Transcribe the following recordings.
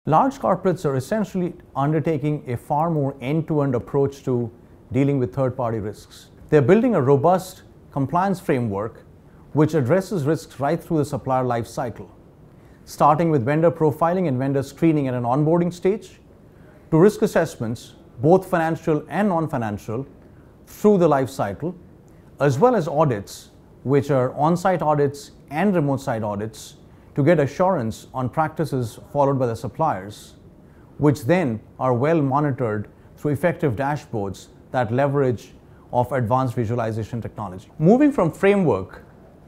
Large corporates are essentially undertaking a far more end-to-end approach to dealing with third-party risks. They're building a robust compliance framework which addresses risks right through the supplier life cycle, starting with vendor profiling and vendor screening at an onboarding stage, to risk assessments, both financial and non-financial, through the life cycle, as well as audits, which are on-site audits and remote site audits, to get assurance on practices followed by the suppliers, which then are well monitored through effective dashboards that leverage of advanced visualization technology. Moving from framework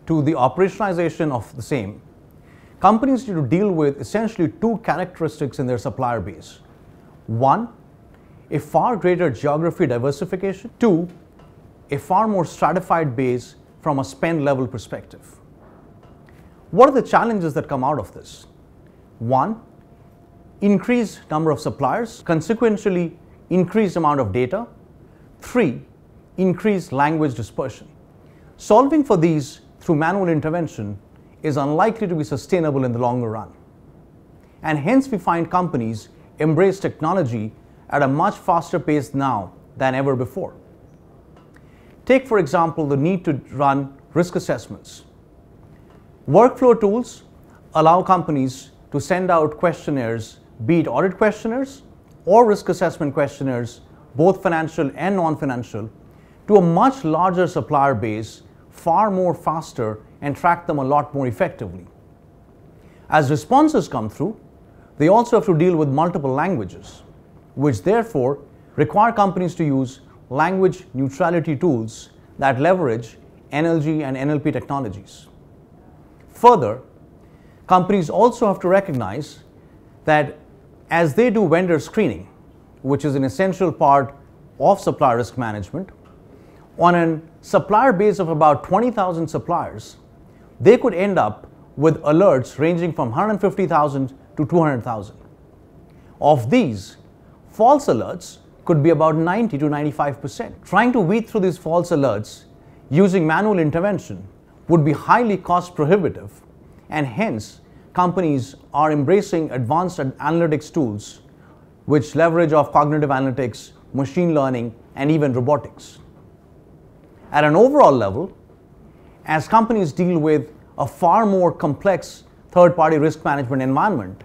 to the operationalization of the same, companies need to deal with essentially two characteristics in their supplier base. One, a far greater geography diversification. Two, a far more stratified base from a spend level perspective. What are the challenges that come out of this? One, increased number of suppliers, consequentially increased amount of data. Three, increased language dispersion. Solving for these through manual intervention is unlikely to be sustainable in the longer run. And hence we find companies embrace technology at a much faster pace now than ever before. Take, for example, the need to run risk assessments. Workflow tools allow companies to send out questionnaires, be it audit questionnaires or risk assessment questionnaires, both financial and non-financial, to a much larger supplier base, far more faster, and track them a lot more effectively. As responses come through, they also have to deal with multiple languages, which therefore require companies to use language neutrality tools that leverage NLG and NLP technologies. Further, companies also have to recognize that as they do vendor screening, which is an essential part of supplier risk management, on a supplier base of about 20,000 suppliers, they could end up with alerts ranging from 150,000 to 200,000. Of these, false alerts could be about 90 to 95%. Trying to weed through these false alerts using manual intervention would be highly cost prohibitive, and hence companies are embracing advanced analytics tools which leverage of cognitive analytics, machine learning, and even robotics. At an overall level, as companies deal with a far more complex third-party risk management environment,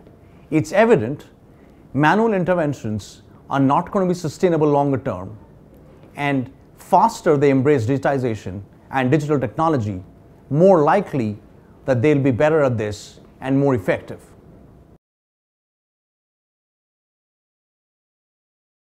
it's evident manual interventions are not going to be sustainable longer term, and faster they embrace digitization and digital technology, more likely that they'll be better at this and more effective.